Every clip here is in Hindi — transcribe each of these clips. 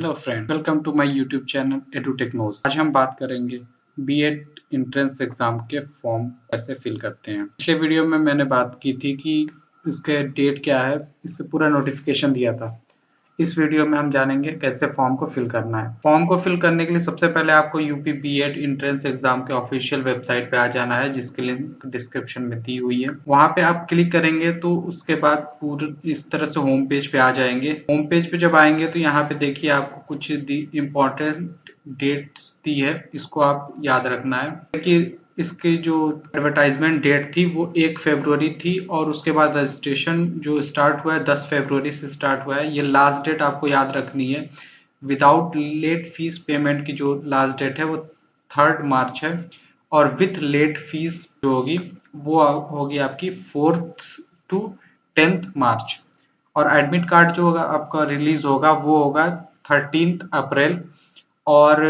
Hello friend, welcome to my YouTube channel Edutechnos. आज हम बात करेंगे बीएड एंट्रेंस एग्जाम के फॉर्म कैसे फिल करते हैं। पिछले वीडियो में मैंने बात की थी कि इसके डेट क्या है, इसका पूरा नोटिफिकेशन दिया था। इस वीडियो में हम जानेंगे कैसे फॉर्म को फिल करना है। फॉर्म को फिल करने के लिए सबसे पहले आपको यूपी बीएड एंट्रेंस एग्जाम के ऑफिशियल वेबसाइट पे आ जाना है, जिसकी लिंक डिस्क्रिप्शन में दी हुई है। वहां पे आप क्लिक करेंगे तो उसके बाद पूरे इस तरह से होम पेज पे आ जाएंगे। होम पेज पे जब आएंगे तो यहाँ पे देखिए आपको कुछ इम्पोर्टेंट डेट्स दी है, इसको आप याद रखना है। देखिए इसकी जो एडवर्टाइजमेंट डेट थी वो 1 फरवरी थी और उसके बाद रजिस्ट्रेशन जो स्टार्ट हुआ है 10 फरवरी से स्टार्ट हुआ है। ये लास्ट डेट आपको याद रखनी है। विदाउट लेट फीस पेमेंट की जो लास्ट डेट है वो 3 मार्च है और विथ लेट फीस जो होगी वो होगी आपकी 4 टू 10 मार्च। और एडमिट कार्ड जो होगा आपका रिलीज होगा वो होगा 13 अप्रैल और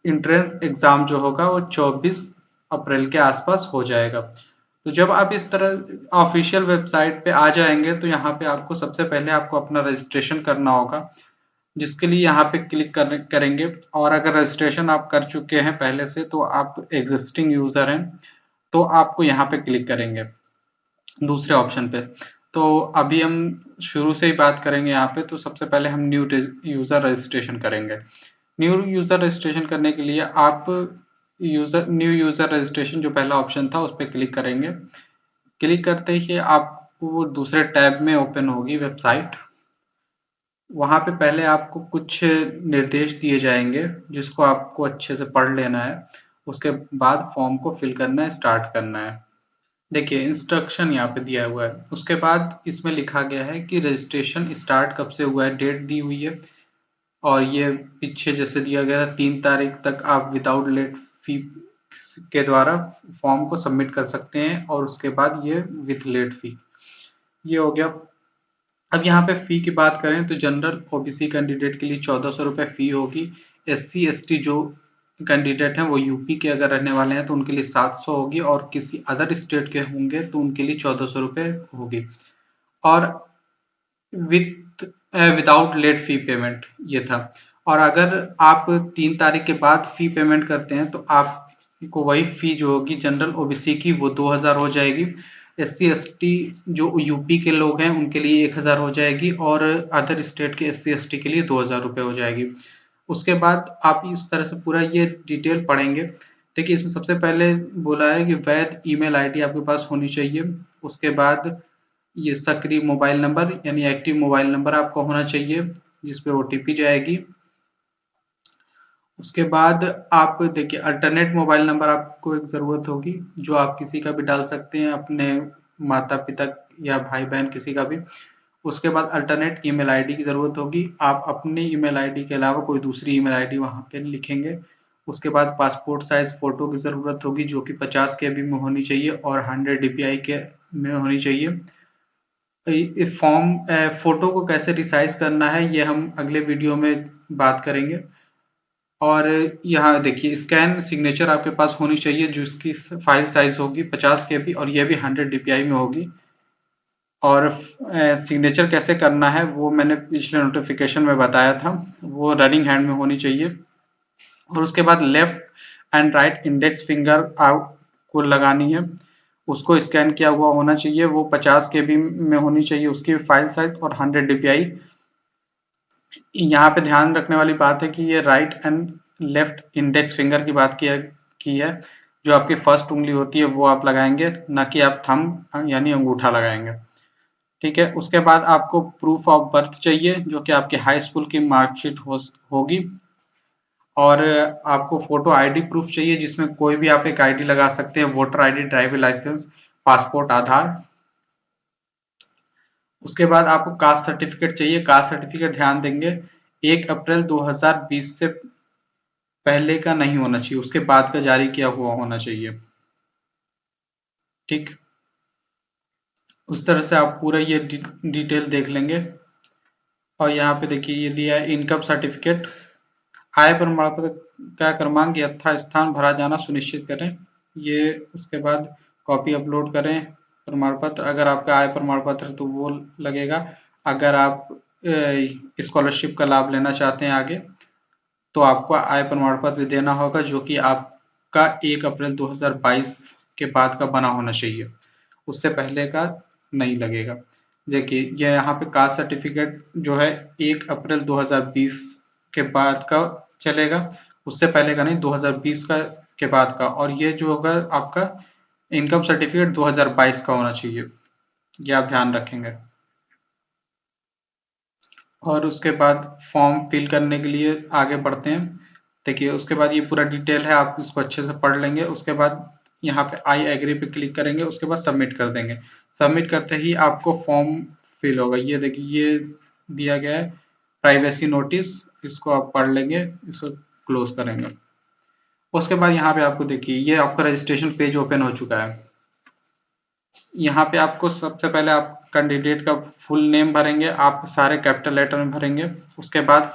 एंट्रेंस एग्जाम जो होगा वो 24 अप्रैल के आसपास हो जाएगा। तो जब आप इस तरह ऑफिशियल वेबसाइट पे आ जाएंगे तो यहाँ पे आपको सबसे पहले आपको अपना रजिस्ट्रेशन करना होगा, जिसके लिए यहाँ पे क्लिक करेंगे। और अगर रजिस्ट्रेशन आप कर चुके हैं पहले से तो आप एग्जिस्टिंग यूजर हैं तो आपको यहाँ पे क्लिक करेंगे दूसरे ऑप्शन पे। तो अभी हम शुरू से ही बात करेंगे यहाँ पे। तो सबसे पहले हम न्यू यूजर रजिस्ट्रेशन करेंगे। न्यू यूजर रजिस्ट्रेशन करने के लिए आप न्यू यूजर रजिस्ट्रेशन जो पहला ऑप्शन था उस पर क्लिक करेंगे। क्लिक करते ही आपको वो दूसरे टैब में ओपन होगी वेबसाइट। वहां पे पहले आपको कुछ निर्देश दिए जाएंगे जिसको आपको अच्छे से पढ़ लेना है। उसके बाद फॉर्म को फिल करना है, स्टार्ट करना है। देखिए इंस्ट्रक्शन यहाँ पे दिया हुआ है। उसके बाद इसमें लिखा गया है कि रजिस्ट्रेशन स्टार्ट कब से हुआ है, डेट दी हुई है और ये पीछे जैसे दिया गया था 3 तारीख तक आप विदाउट लेट फी के द्वारा फॉर्म को सबमिट कर सकते हैं और उसके बाद ये विथ लेट फी, ये हो गया। अब यहाँ पे फी की बात करें तो जनरल ओबीसी कैंडिडेट के लिए 1400 रुपये फी होगी। SC ST जो कैंडिडेट हैं वो यूपी के अगर रहने वाले हैं तो उनके लिए 700 होगी और किसी अदर स्टेट के होंगे तो उनके लिए 1400 रुपये होगी। और विदाउट लेट फी पेमेंट ये था। और अगर आप 3 तारीख के बाद फी पेमेंट करते हैं तो आपको वही फी जो होगी जनरल ओबीसी की वो 2000 हो जाएगी। SC ST जो यूपी के लोग हैं उनके लिए 1000 हो जाएगी और अदर स्टेट के SC ST के लिए 2000 रुपये हो जाएगी। उसके बाद आप इस तरह से पूरा ये डिटेल पढ़ेंगे। देखिए इसमें सबसे पहले बोला है कि वैध ईमेल आईडी आपके पास होनी चाहिए। उसके बाद ये सक्रिय मोबाइल नंबर यानी एक्टिव मोबाइल नंबर आपका होना चाहिए जिसपे OTP जाएगी। उसके बाद आप देखिए अल्टरनेट मोबाइल नंबर आपको एक ज़रूरत होगी जो आप किसी का भी डाल सकते हैं, अपने माता पिता या भाई बहन किसी का भी। उसके बाद अल्टरनेट ईमेल आईडी की ज़रूरत होगी। आप अपनी ईमेल आईडी के अलावा कोई दूसरी ईमेल आईडी वहाँ पे लिखेंगे। उसके बाद पासपोर्ट साइज फ़ोटो की ज़रूरत होगी जो कि 50 KB में होनी चाहिए और 100 DPI के में होनी चाहिए। फॉर्म फोटो को कैसे रिसाइज करना है ये हम अगले वीडियो में बात करेंगे। और यहाँ देखिए स्कैन सिग्नेचर आपके पास होनी चाहिए जो इसकी फाइल साइज होगी 50 KB और ये भी 100 DPI में होगी। और सिग्नेचर कैसे करना है वो मैंने पिछले नोटिफिकेशन में बताया था, वो रनिंग हैंड में होनी चाहिए। और उसके बाद left and right index finger आपको लगानी है, उसको स्कैन किया हुआ होना चाहिए, वो 50 KB में होनी चाहिए उसकी फाइल साइज और 100 DPI। यहाँ पे ध्यान रखने वाली बात है कि ये right and left index finger की बात की है। जो आपकी फर्स्ट उंगली होती है वो आप लगाएंगे, ना कि आप थंब यानी अंगूठा लगाएंगे। ठीक है। उसके बाद आपको प्रूफ ऑफ बर्थ चाहिए जो कि आपके हाई स्कूल की मार्कशीट होगी। और आपको फोटो आईडी प्रूफ चाहिए जिसमें कोई भी आप एक आईडी लगा सकते हैं, voter ID, driving licence, passport, Aadhaar. उसके बाद आपको कास्ट सर्टिफिकेट चाहिए। कास्ट सर्टिफिकेट ध्यान देंगे 1 अप्रैल 2020 से पहले का नहीं होना चाहिए, उसके बाद का जारी किया हुआ होना चाहिए। ठीक, उस तरह से आप पूरा ये डिटेल देख लेंगे। और यहाँ पे देखिए ये दिया है इनकम सर्टिफिकेट, आय प्रमाण पत्र का क्रमांक यथा स्थान भरा जाना सुनिश्चित करें। ये उसके बाद कॉपी अपलोड करें प्रमाण पत्र। अगर आपका आय प्रमाण पत्र तो वो लगेगा। अगर आप स्कॉलरशिप का लाभ लेना चाहते हैं आगे, तो आपको आय प्रमाण पत्र भी देना होगा, जो कि आपका 1 अप्रैल 2022 के बाद का बना होना चाहिए, उससे पहले का नहीं लगेगा। देखिए ये यहाँ पे कास्ट सर्टिफिकेट जो है 1 अप्रैल 2020 के बाद का चलेगा, उससे पहले का नहीं, 2020 का के बाद का। और ये जो होगा आपका इनकम सर्टिफिकेट 2022 का होना चाहिए, ये आप ध्यान रखेंगे। और उसके बाद फॉर्म फिल करने के लिए आगे बढ़ते हैं। देखिए उसके बाद ये पूरा डिटेल है, आप इसको अच्छे से पढ़ लेंगे। उसके बाद यहाँ पे आई एग्री पे क्लिक करेंगे, उसके बाद सबमिट कर देंगे। सबमिट करते ही आपको फॉर्म फिल होगा। ये देखिए ये दिया गया है प्राइवेसी नोटिस, इसको आप पढ़ लेंगे, इसको क्लोज करेंगे। उसके बाद यहाँ पे आपको देखिए ये आपका रजिस्ट्रेशन पेज ओपन हो चुका है। यहाँ पे आपको सबसे पहले आप कैंडिडेट का फुल नेम भरेंगे, आप सारे कैपिटल लेटर में भरेंगे। उसके बाद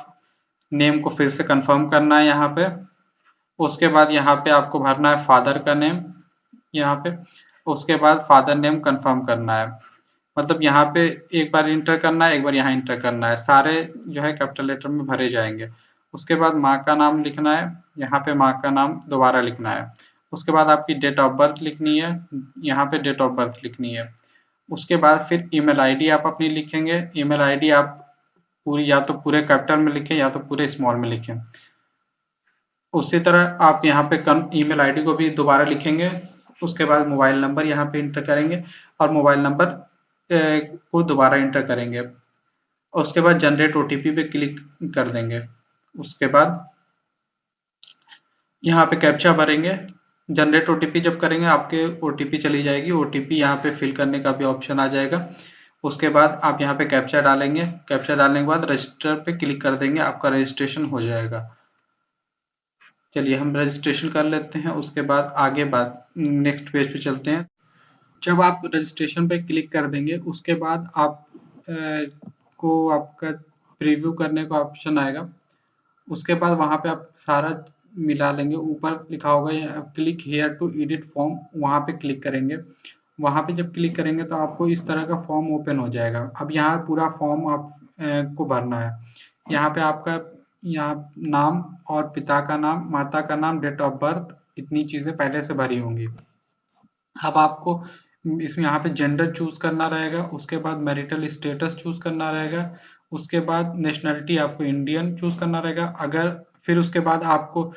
नेम को फिर से कंफर्म करना है यहाँ पे। उसके बाद यहाँ पे आपको भरना है फादर का नेम यहाँ पे। उसके बाद फादर नेम कंफर्म करना है, मतलब यहाँ पे एक बार इंटर करना है, एक बार यहाँ इंटर करना है, सारे जो है कैपिटल लेटर में भरे जाएंगे। उसके बाद माँ का नाम लिखना है, यहाँ पे माँ का नाम दोबारा लिखना है। उसके बाद आपकी डेट ऑफ बर्थ लिखनी है, यहाँ पे डेट ऑफ बर्थ लिखनी है। उसके बाद फिर ईमेल आईडी आप अपनी लिखेंगे। ईमेल आईडी आप पूरी या तो पूरे कैपिटल में लिखें या तो पूरे स्मॉल में लिखें। उसी तरह आप यहाँ पे ईमेल आईडी को भी दोबारा लिखेंगे। उसके बाद मोबाइल नंबर यहाँ पे इंटर करेंगे और मोबाइल नंबर को दोबारा इंटर करेंगे। उसके बाद जनरेट ओटीपी पे क्लिक कर देंगे। उसके बाद यहाँ पे कैप्चा भरेंगे। जनरेट ओटीपी जब करेंगे आपके ओटीपी चली जाएगी, ओटीपी यहाँ पे फिल करने का भी ऑप्शन आ जाएगा। उसके बाद आप यहाँ पे कैप्चा डालेंगे, कैप्चा डालने के बाद रजिस्टर पे क्लिक कर देंगे, आपका रजिस्ट्रेशन हो जाएगा। चलिए हम रजिस्ट्रेशन कर लेते हैं। उसके बाद आगे बात नेक्स्ट पेज पे चलते हैं। जब आप रजिस्ट्रेशन पे क्लिक कर देंगे उसके बाद आप को आपका प्रीव्यू करने का ऑप्शन आएगा। उसके बाद वहाँ पे आप सारा मिला लेंगे। ऊपर लिखा होगा click here to edit form, वहाँ पे क्लिक करेंगे। वहाँ पे जब क्लिक करेंगे तो आपको इस तरह का फॉर्म ओपन हो जाएगा। अब यहाँ पूरा फॉर्म आप को भरना है। यहाँ पे आपका यहाँ नाम और पिता का नाम, माता का नाम, डेट ऑफ बर्थ, इतनी चीजें पहले से भरी होंगी। अब आपको इसमें यहाँ पे जेंडर चूज करना रहेगा। उसके बाद मैरिटल स्टेटस चूज करना रहेगा। उसके बाद नेशनलिटी आपको इंडियन चूज करना रहेगा। अगर फिर उसके बाद आपको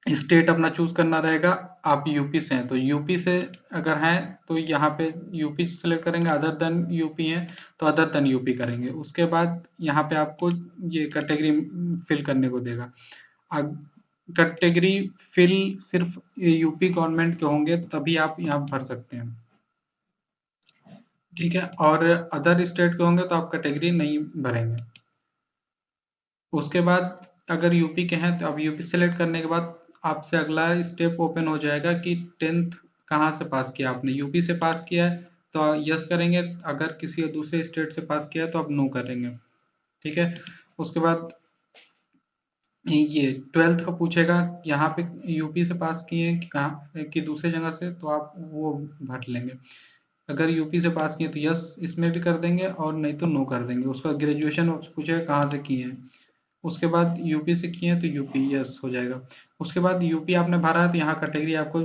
स्टेट अपना चूज करना रहेगा। आप यूपी से हैं तो यूपी से अगर हैं तो यहाँ पे यूपी सेलेक्ट करेंगे। अदर देन यूपी हैं तो अदर देन यूपी करेंगे। उसके बाद यहाँ पे आपको ये कैटेगरी फिल करने को देगा। कैटेगरी फिल सिर्फ यूपी गवर्नमेंट के होंगे तभी आप यहाँ भर सकते हैं, ठीक है। और अदर स्टेट के होंगे तो आप कैटेगरी नहीं भरेंगे। उसके बाद अगर यूपी के हैं तो अब यूपी सेलेक्ट करने के बाद आपसे अगला स्टेप ओपन हो जाएगा कि 10th कहाँ से पास किया आपने। यूपी से पास किया है तो यस करेंगे, अगर किसी दूसरे स्टेट से पास किया है तो आप नो करेंगे, ठीक है। उसके बाद ये 12th का पूछेगा, यहाँ पे यूपी से पास किए हैं कि कहाँ कि दूसरे जगह से, तो आप वो भर लेंगे। अगर यूपी से पास किए तो यस इसमें भी कर देंगे और नहीं तो नो कर देंगे। उसका ग्रेजुएशन पूछेगा कहाँ से किए हैं। उसके बाद यूपी से किए हैं तो यूपी यस हो जाएगा। उसके बाद यूपी आपने भरा है तो यहाँ कैटेगरी आपको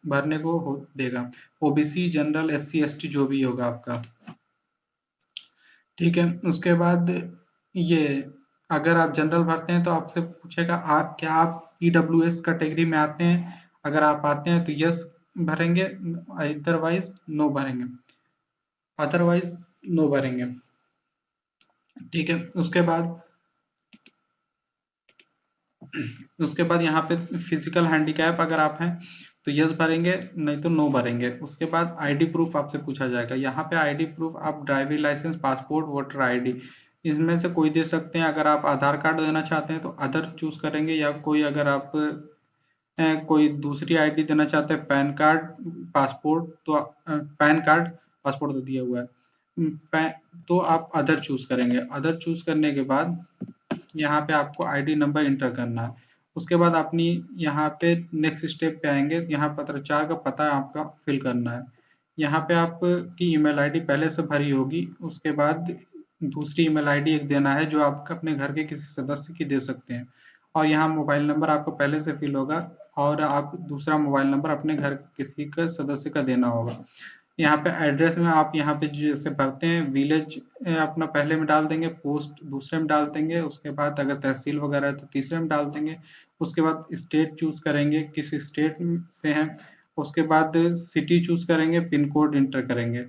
भरने को देगा, ओबीसी, जनरल, एससी, एसटी जो भी होगा आपका, ठीक है। उसके बाद ये अगर आप जनरल भरते हैं तो आपसे पूछेगा क्या आप ईडब्ल्यूएस कैटेगरी में आते हैं। अगर आप आते हैं तो यस भरेंगे, अदरवाइज नो भरेंगे, अदरवाइज नो भरेंगे, ठीक है। उसके बाद यहाँ पे फिजिकल हैंडीकैप अगर आप हैं तो यस भरेंगे, नहीं तो नो भरेंगे। उसके बाद आईडी प्रूफ आपसे पूछा जाएगा। यहाँ पे आईडी प्रूफ आप driving licence, passport, voter ID इसमें से कोई दे सकते हैं। अगर आप आधार कार्ड देना चाहते हैं तो अदर चूज करेंगे, या कोई अगर आप कोई दूसरी आईडी देना चाहते हैं, पैन कार्ड, पासपोर्ट, तो पैन कार्ड, पासपोर्ट तो दिया हुआ है, तो आप अदर चूज करेंगे। अदर चूज करने के बाद यहाँ पे आपको आईडी नंबर इंटर करना है। उसके बाद अपनी यहाँ पे नेक्स्ट स्टेप पे आएंगे। यहाँ पत्राचार का पता आपका फिल करना है। यहाँ पे आपकी ईमेल आईडी पहले से भरी होगी। उसके बाद दूसरी ईमेल आईडी एक देना है जो आप अपने घर के किसी सदस्य की दे सकते हैं, और यहाँ मोबाइल नंबर आपको पहले से फिल होगा और आप दूसरा मोबाइल नंबर अपने घर के किसी का सदस्य का देना होगा। यहाँ पे एड्रेस में आप यहाँ पे जैसे भरते हैं विलेज अपना पहले में डाल देंगे, पोस्ट दूसरे में डाल देंगे, उसके बाद अगर तहसील वगैरह है तो तीसरे में डाल देंगे, उसके बाद स्टेट चूज करेंगे किस स्टेट से हैं, उसके बाद सिटी चूज करेंगे, पिन कोड इंटर करेंगे,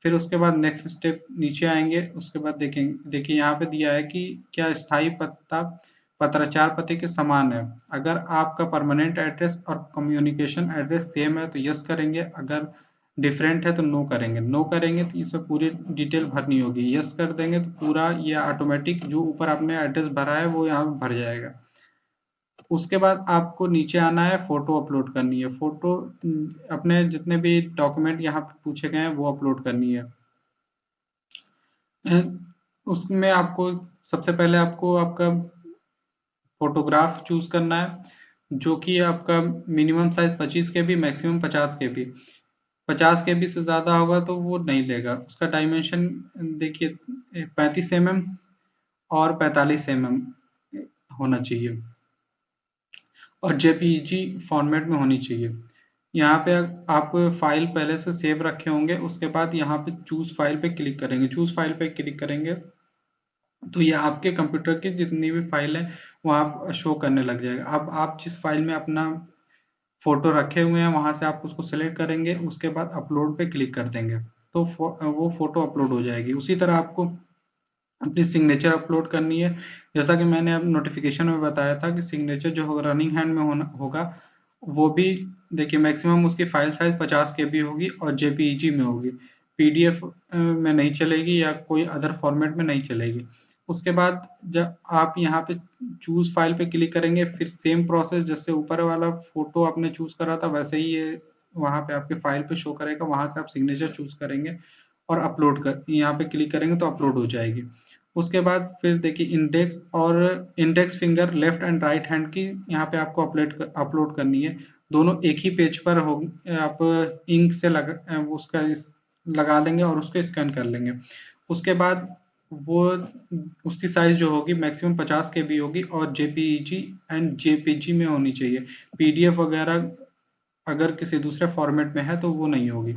फिर उसके बाद नेक्स्ट स्टेप नीचे आएंगे। उसके बाद देखेंगे, देखिए यहाँ पे दिया है कि क्या स्थायी पता पत्राचार पते के समान है। अगर आपका परमानेंट एड्रेस और कम्युनिकेशन एड्रेस सेम है तो यस करेंगे, अगर डिफरेंट है तो नो करेंगे। नो करेंगे तो इसमें पूरी डिटेल भरनी होगी, यस कर देंगे तो पूरा ये ऑटोमेटिक जो ऊपर आपने एड्रेस भरा है वो यहाँ भर जाएगा। उसके बाद आपको नीचे आना है, फोटो अपलोड करनी है। फोटो अपने जितने भी डॉक्यूमेंट यहाँ पे पूछे गए हैं वो अपलोड करनी है। उसमें आपको सबसे पहले आपको आपका फोटोग्राफ चूज करना है जो कि आपका minimum size 25 KB, maximum 50 KB। 50 KB से ज्यादा होगा तो वो नहीं लेगा। उसका डायमेंशन देखिए 35 mm और 45 mm होना चाहिए और जेपीईजी फॉर्मेट में होनी चाहिए। यहाँ पे आप फाइल पहले से सेव रखे होंगे, उसके बाद यहाँ पे चूज फाइल पे क्लिक करेंगे। चूज फाइल पे क्लिक करेंगे तो ये आपके कंप्यूटर की जितनी भी फाइल है वहाँ शो करने लग जाएगा। अब आप जिस फाइल में अपना फोटो रखे हुए हैं वहां से आप उसको सेलेक्ट करेंगे, उसके बाद अपलोड पे क्लिक कर देंगे तो वो फोटो अपलोड हो जाएगी। उसी तरह आपको अपनी सिग्नेचर अपलोड करनी है। जैसा कि मैंने अब नोटिफिकेशन में बताया था कि सिग्नेचर जो होगा रनिंग हैंड में होगा, वो भी देखिए मैक्सिमम उसकी फाइल साइज 50 KB होगी और जेपीईजी में होगी, पीडीएफ में नहीं चलेगी या कोई अदर फॉर्मेट में नहीं चलेगी। उसके बाद जब आप यहाँ पे चूज फाइल पे क्लिक करेंगे, फिर सेम प्रोसेस जैसे ऊपर वाला फोटो आपने चूज करा था वैसे ही ये वहाँ पे आपके फाइल पे शो करेगा। वहां से आप सिग्नेचर चूज करेंगे और अपलोड कर यहाँ पे क्लिक करेंगे तो अपलोड हो जाएगी। उसके बाद फिर देखिए इंडेक्स और index finger left and right hand की यहाँ पे आपको अपलोड करनी है। दोनों एक ही पेज पर हो, आप इंक से उसका लगा लेंगे और उसको स्कैन कर लेंगे। उसके बाद वो उसकी साइज जो होगी मैक्सिमम 50 KB होगी और जेपीईजी एंड जेपीजी में होनी चाहिए। पीडीएफ वगैरह अगर किसी दूसरे फॉर्मेट में है तो वो नहीं होगी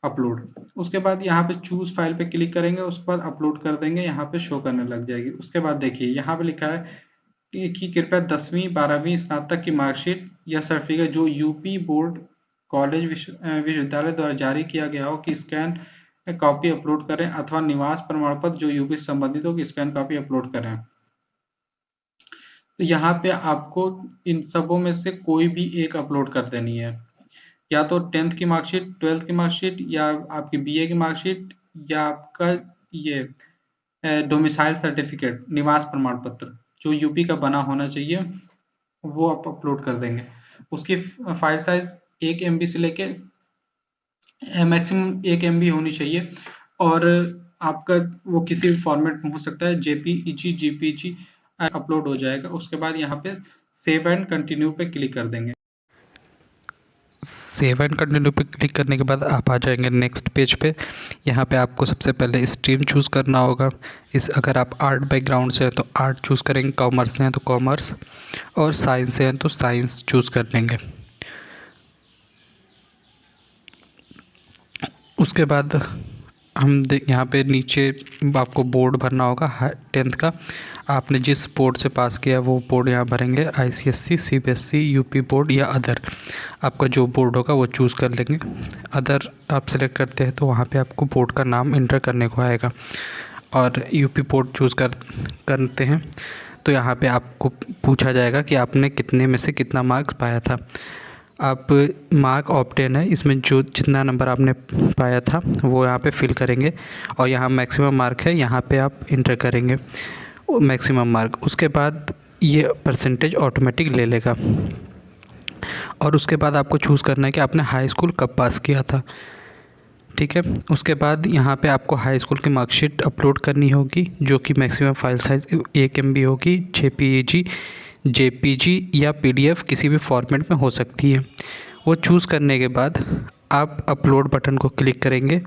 अपलोड। उसके बाद यहाँ पे चूज फाइल पे क्लिक करेंगे, उसके बाद अपलोड कर देंगे, यहाँ पे शो करने लग जाएगी। उसके बाद देखिए यहाँ पे लिखा है कि कृपया 10वीं 12वीं स्नातक की मार्कशीट या सर्टिफिकेट जो यूपी बोर्ड कॉलेज विश्वविद्यालय द्वारा जारी किया गया हो की स्कैन कॉपी अपलोड करें, अथवा निवास प्रमाण पत्र जो यूपी से संबंधित हो की स्कैन कॉपी अपलोड करें। तो यहाँ पे आपको इन सबों में से कोई भी एक अपलोड कर देनी है, या तो 10th की मार्कशीट, 12th की मार्कशीट, या आपकी बीए की मार्कशीट, या आपका ये डोमिसाइल सर्टिफिकेट निवास प्रमाण पत्र जो यूपी का बना होना चाहिए वो आप अपलोड कर देंगे। उसकी फाइल साइज 1 MB से लेके मैक्सिमम 1 MB होनी चाहिए और आपका वो किसी भी फॉर्मेट में हो सकता है, जेपीईजी जेपीजी अपलोड हो जाएगा। उसके बाद यहाँ पे सेव एंड कंटिन्यू पे क्लिक कर देंगे। सेव एंड कंटिन्यू पे क्लिक करने के बाद आप आ जाएंगे नेक्स्ट पेज पे। यहाँ पे आपको सबसे पहले स्ट्रीम चूज़ करना होगा। अगर आप आर्ट बैकग्राउंड से हैं तो आर्ट चूज़ करेंगे, कॉमर्स से हैं तो कॉमर्स, और साइंस से हैं तो साइंस चूज़ कर लेंगे। उसके बाद हम यहाँ पे नीचे आपको बोर्ड भरना होगा 10th का। आपने जिस बोर्ड से पास किया वो बोर्ड यहाँ भरेंगे, आईसीएससी, सीबीएसई, यूपी बोर्ड या अदर। आपका जो बोर्ड होगा वो चूज़ कर लेंगे। अदर आप सेलेक्ट करते हैं तो वहाँ पे आपको बोर्ड का नाम इंटर करने को आएगा, और यूपी बोर्ड चूज़ करते हैं तो यहाँ पे आपको पूछा जाएगा कि आपने कितने में से कितना मार्क्स पाया था। आप मार्क ऑब्टेन है, इसमें जो जितना नंबर आपने पाया था वो यहाँ पे फिल करेंगे, और यहाँ मैक्सिमम मार्क है, यहाँ पे आप इंटर करेंगे मैक्सिमम मार्क। उसके बाद ये परसेंटेज ऑटोमेटिक ले लेगा, और उसके बाद आपको चूज़ करना है कि आपने हाई स्कूल कब पास किया था। ठीक है, उसके बाद यहाँ पे आपको हाई स्कूल की मार्कशीट अपलोड करनी होगी जो कि मैक्सिमम फाइल साइज़ 1 MB होगी, जेपीजी या पीडीएफ किसी भी फॉर्मेट में हो सकती है। वो चूज़ करने के बाद आप अपलोड बटन को क्लिक करेंगे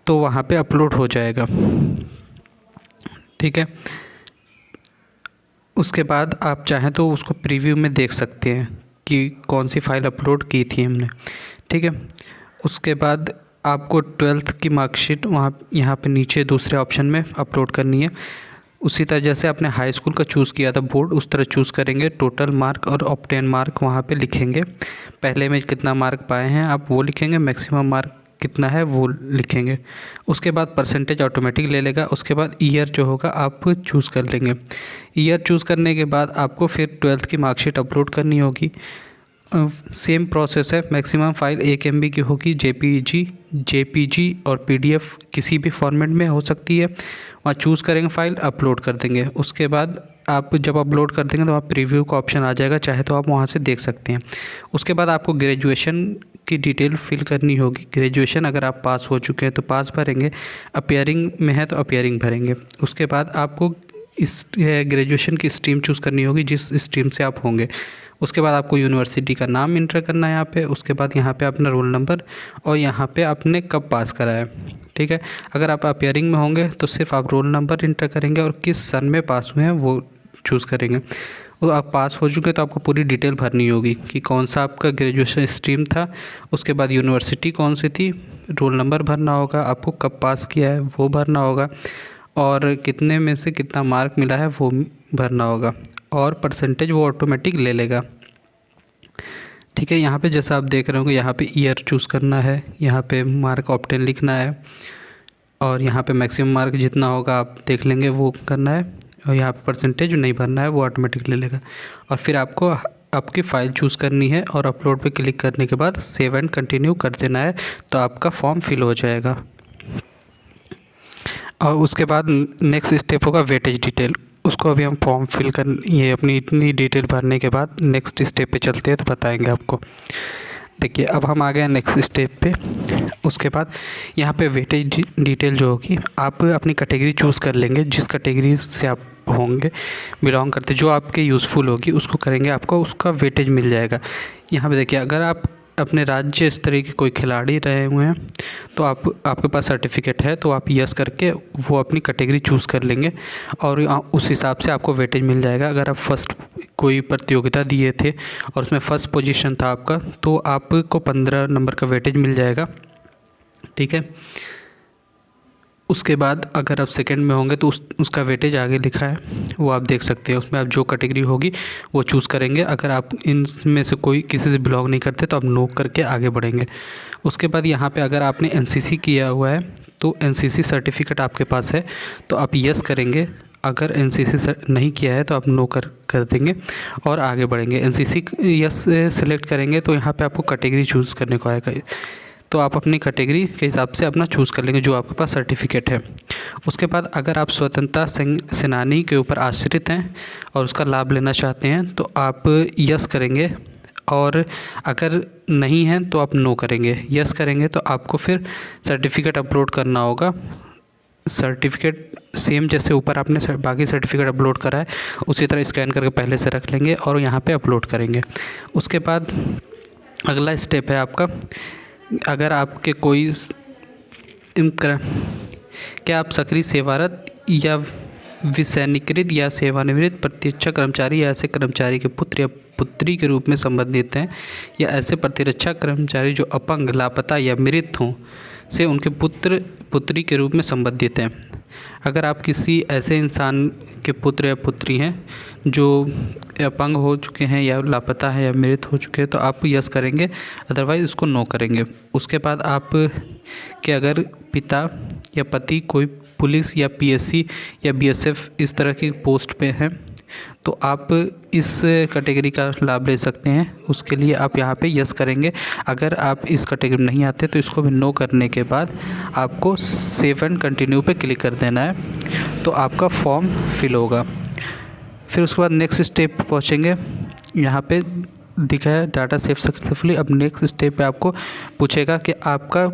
तो वहाँ पे अपलोड हो जाएगा। ठीक है। उसके बाद आप चाहें तो उसको प्रीव्यू में देख सकते हैं कि कौन सी फ़ाइल अपलोड की थी हमने, ठीक है। उसके बाद आपको 12th की मार्कशीट वहाँ यहाँ पे नीचे दूसरे ऑप्शन में अपलोड करनी है। उसी तरह जैसे आपने हाई स्कूल का चूज़ किया था बोर्ड, उस तरह चूज़ करेंगे। टोटल मार्क और ऑब्टेन मार्क वहाँ पे लिखेंगे। पहले में कितना मार्क पाए हैं आप वो लिखेंगे, मैक्सिमम मार्क कितना है वो लिखेंगे। उसके बाद परसेंटेज ऑटोमेटिक ले लेगा। उसके बाद ईयर जो होगा आप चूज़ कर लेंगे। ईयर चूज़ करने के बाद आपको फिर 12th की मार्कशीट अपलोड करनी होगी। सेम प्रोसेस है। मैक्सिमम फ़ाइल 1 MB की होगी। जेपीजी और पीडीएफ किसी भी फॉर्मेट में हो सकती है। वहाँ चूज़ करेंगे फ़ाइल, अपलोड कर देंगे। उसके बाद आप जब अपलोड कर देंगे तो वहाँ प्रीव्यू का ऑप्शन आ जाएगा, चाहे तो आप वहाँ से देख सकते हैं। उसके बाद आपको ग्रेजुएशन की डिटेल फिल करनी होगी। ग्रेजुएशन अगर आप पास हो चुके हैं तो पास भरेंगे, अपीयरिंग में है तो अपीयरिंग भरेंगे। उसके बाद आपको इस ग्रेजुएशन की स्ट्रीम चूज़ करनी होगी जिस स्ट्रीम से आप होंगे। उसके बाद आपको यूनिवर्सिटी का नाम इंटर करना है यहाँ पे। उसके बाद यहाँ पे अपना रोल नंबर और यहाँ पे आपने कब पास करा है, ठीक है। अगर आप अपीयरिंग में होंगे तो सिर्फ आप रोल नंबर इंटर करेंगे और किस सन में पास हुए हैं वो चूज़ करेंगे। और आप पास हो चुके तो आपको पूरी डिटेल भरनी होगी कि कौन सा आपका ग्रेजुएशन स्ट्रीम था। उसके बाद यूनिवर्सिटी कौन सी थी, रोल नंबर भरना होगा, आपको कब पास किया है वो भरना होगा, और कितने में से कितना मार्क मिला है वो भरना होगा, और परसेंटेज वो ऑटोमेटिक ले लेगा, ठीक है। यहाँ पे जैसा आप देख रहे होंगे यहाँ पे ईयर चूज़ करना है, यहाँ पे मार्क ऑब्टेन लिखना है, और यहाँ पे मैक्सिमम मार्क जितना होगा आप देख लेंगे वो करना है, और यहाँ पे परसेंटेज नहीं भरना है वो ऑटोमेटिक ले लेगा। और फिर आपको आपकी फ़ाइल चूज़ करनी है और अपलोड पे क्लिक करने के बाद सेव एंड कंटिन्यू कर देना है, तो आपका फॉर्म फिल हो जाएगा। और उसके बाद नेक्स्ट स्टेप होगा वेटेज डिटेल। उसको अभी हम फॉर्म फिल कर ये अपनी इतनी डिटेल भरने के बाद नेक्स्ट स्टेप पे चलते हैं तो बताएंगे आपको। देखिए अब हम आ गए नेक्स्ट स्टेप पे। उसके बाद यहाँ पे वेटेज डिटेल जो होगी आप अपनी कैटेगरी चूज़ कर लेंगे, जिस कैटेगरी से आप होंगे बिलोंग करते, जो आपके यूज़फुल होगी उसको करेंगे, आपको उसका वेटेज मिल जाएगा। यहाँ पे देखिए अगर आप अपने राज्य स्तरीय के कोई खिलाड़ी रहे हुए हैं तो आपके पास सर्टिफिकेट है तो आप यस करके वो अपनी कैटेगरी चूज़ कर लेंगे और उस हिसाब से आपको वेटेज मिल जाएगा। अगर आप फर्स्ट कोई प्रतियोगिता दिए थे और उसमें फ़र्स्ट पोजीशन था आपका तो आपको 15 नंबर का वेटेज मिल जाएगा, ठीक है। उसके बाद अगर आप सेकंड में होंगे तो उसका वेटेज आगे लिखा है वो आप देख सकते हैं। उसमें आप जो कैटेगरी होगी वो चूज़ करेंगे। अगर आप इनमें से कोई किसी से बिलोंग नहीं करते तो आप नो करके आगे बढ़ेंगे। उसके बाद यहाँ पे अगर आपने एनसीसी किया हुआ है तो एनसीसी सर्टिफिकेट आपके पास है तो आप यस करेंगे। अगर एनसीसी नहीं किया है तो आप नो कर देंगे और आगे बढ़ेंगे। एनसीसी यस सेलेक्ट करेंगे तो यहाँ पर आपको कैटेगरी चूज़ करने को आएगा, तो आप अपनी कैटेगरी के हिसाब से अपना चूज़ कर लेंगे जो आपके पास सर्टिफिकेट है। उसके बाद अगर आप स्वतंत्रता सेनानी के ऊपर आश्रित हैं और उसका लाभ लेना चाहते हैं तो आप यस करेंगे, और अगर नहीं है तो आप नो करेंगे। यस करेंगे तो आपको फिर सर्टिफिकेट अपलोड करना होगा। सर्टिफिकेट सेम जैसे ऊपर आपने बाकी सर्टिफिकेट अपलोड करा है उसी तरह स्कैन करके पहले से रख लेंगे और यहाँ पे अपलोड करेंगे। उसके बाद अगला स्टेप है आपका, अगर आपके कोई क्या आप सक्रिय सेवारत या विसैनिकृत या सेवानिवृत्त प्रतिरक्षा कर्मचारी या ऐसे कर्मचारी के पुत्र या पुत्री के रूप में संबंधित हैं, या ऐसे प्रतिरक्षा कर्मचारी जो अपंग, लापता या मृत हों से उनके पुत्र पुत्री के रूप में संबंधित हैं। अगर आप किसी ऐसे इंसान के पुत्र या पुत्री हैं जो अपंग हो चुके हैं या लापता है या मृत हो चुके हैं तो आप यस करेंगे, अदरवाइज़ उसको नो करेंगे। उसके बाद आप के अगर पिता या पति कोई पुलिस या पीएससी या बीएसएफ इस तरह की पोस्ट पे हैं तो आप इस कैटेगरी का लाभ ले सकते हैं। उसके लिए आप यहाँ पे यस करेंगे। अगर आप इस कैटेगरी में नहीं आते तो इसको भी नो करने के बाद आपको सेव एंड कंटिन्यू पे क्लिक कर देना है तो आपका फॉर्म फिल होगा। फिर उसके बाद नेक्स्ट स्टेप पे पहुँचेंगे। यहाँ पे दिखा है डाटा सेव सक्सेसफुली। अब नेक्स्ट स्टेप पे आपको पूछेगा कि आपका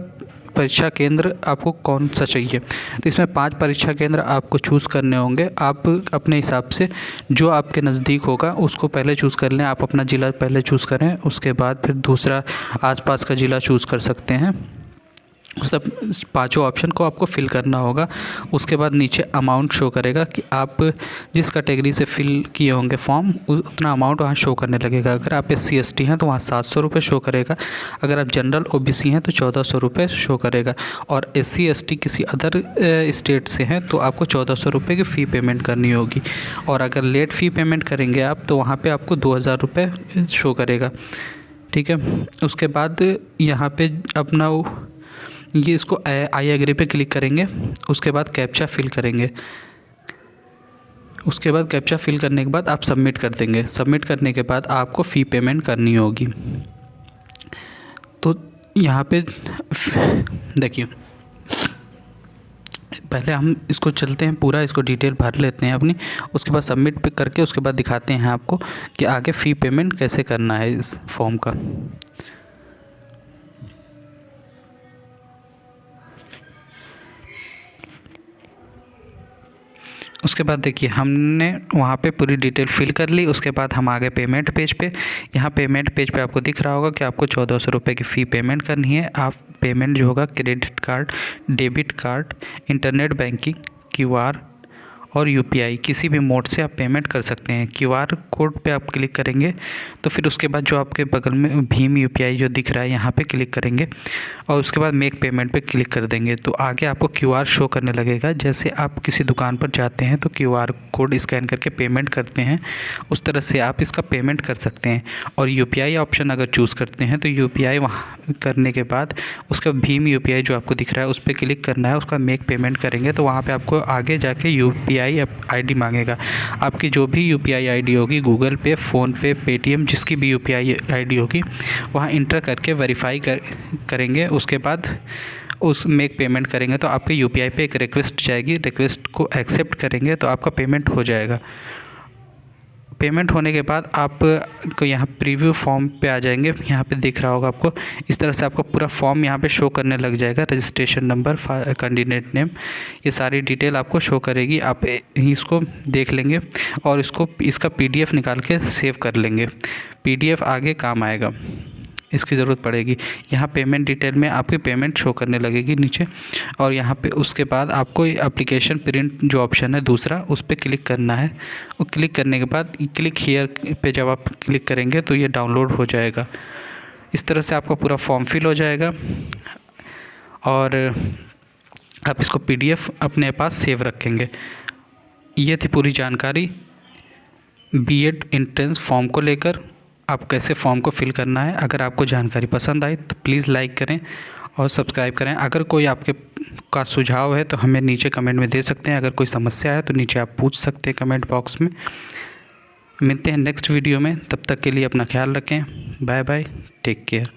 परीक्षा केंद्र आपको कौन सा चाहिए। तो इसमें 5 परीक्षा केंद्र आपको चूज़ करने होंगे। आप अपने हिसाब से जो आपके नज़दीक होगा उसको पहले चूज़ कर लें। आप अपना ज़िला पहले चूज़ करें, उसके बाद फिर दूसरा आसपास का ज़िला चूज़ कर सकते हैं। सब पांचों ऑप्शन को आपको फिल करना होगा। उसके बाद नीचे अमाउंट शो करेगा कि आप जिस कैटेगरी से फिल किए होंगे फॉर्म उतना अमाउंट वहाँ शो करने लगेगा। अगर आप SC/ST हैं तो वहाँ 700 रुपये शो करेगा। अगर आप जनरल OBC हैं तो 1400 रुपये शो करेगा। और SC/ST किसी अदर स्टेट से हैं तो आपको 1400 रुपये की फ़ी पेमेंट करनी होगी। और अगर लेट फ़ी पेमेंट करेंगे आप तो वहाँ पर आपको 2000 रुपये शो करेगा। ठीक है, उसके बाद यहाँ पे अपना ये इसको आई एग्री पे क्लिक करेंगे। उसके बाद कैप्चा फिल करेंगे। उसके बाद कैप्चा फिल करने के बाद आप सबमिट कर देंगे। सबमिट करने के बाद आपको फ़ी पेमेंट करनी होगी। तो यहाँ पे देखिए, पहले हम इसको चलते हैं, पूरा इसको डिटेल भर लेते हैं अपनी। उसके बाद सबमिट पे करके उसके बाद दिखाते हैं आपको कि आगे फ़ी पेमेंट कैसे करना है इस फॉर्म का। उसके बाद देखिए हमने वहाँ पे पूरी डिटेल फिल कर ली। उसके बाद हम आ गए पेमेंट पेज पे। यहाँ पेमेंट पेज पे आपको दिख रहा होगा कि आपको 1400 रुपये की फ़ी पेमेंट करनी है। आप पेमेंट जो होगा credit card, debit card, internet banking, QR और UPI किसी भी मोड से आप पेमेंट कर सकते हैं। QR कोड पे आप क्लिक करेंगे तो फिर उसके बाद जो आपके बगल में भीम UPI जो दिख रहा है यहाँ पे क्लिक करेंगे और उसके बाद मेक पेमेंट पे क्लिक कर देंगे तो आगे आपको QR शो करने लगेगा। जैसे आप किसी दुकान पर जाते हैं तो QR कोड स्कैन करके पेमेंट करते हैं, उस तरह से आप इसका पेमेंट कर सकते हैं। और UPI ऑप्शन अगर चूज़ करते हैं तो UPI वहाँ करने के बाद उसका भीम UPI जो आपको दिख रहा है उस पर क्लिक करना है। उसका मेक पेमेंट करेंगे तो वहाँ पर आपको आगे जाके UPI ID मांगेगा। आपकी जो भी UPI ID होगी, गूगल पे, फ़ोनपे, पेटीएम, जिसकी भी UPI ID होगी वहाँ इंटर करके वेरीफाई करेंगे। उसके बाद उस मेक पेमेंट करेंगे तो आपके UPI पे एक रिक्वेस्ट जाएगी। रिक्वेस्ट को एक्सेप्ट करेंगे तो आपका पेमेंट हो जाएगा। पेमेंट होने के बाद आप को यहाँ प्रीव्यू फॉर्म पे आ जाएंगे। यहाँ पे दिख रहा होगा आपको, इस तरह से आपका पूरा फॉर्म यहाँ पे शो करने लग जाएगा। रजिस्ट्रेशन नंबर, कैंडिडेट नेम, ये सारी डिटेल आपको शो करेगी। आप इसको देख लेंगे और इसका PDF निकाल के सेव कर लेंगे। PDF आगे काम आएगा, इसकी ज़रूरत पड़ेगी। यहाँ पेमेंट डिटेल में आपकी पेमेंट शो करने लगेगी नीचे। और यहाँ पे उसके बाद आपको एप्लीकेशन प्रिंट जो ऑप्शन है दूसरा, उस पर क्लिक करना है। और क्लिक करने के बाद क्लिक हियर पे जब आप क्लिक करेंगे तो ये डाउनलोड हो जाएगा। इस तरह से आपका पूरा फॉर्म फिल हो जाएगा और आप इसको PDF अपने पास सेव रखेंगे। ये थी पूरी जानकारी B.Ed एंट्रेंस फॉर्म को लेकर, आप कैसे फॉर्म को फिल करना है। अगर आपको जानकारी पसंद आई तो प्लीज़ लाइक करें और सब्सक्राइब करें। अगर कोई आपके का सुझाव है तो हमें नीचे कमेंट में दे सकते हैं। अगर कोई समस्या है तो नीचे आप पूछ सकते हैं कमेंट बॉक्स में। मिलते हैं नेक्स्ट वीडियो में, तब तक के लिए अपना ख्याल रखें। Bye bye, take care.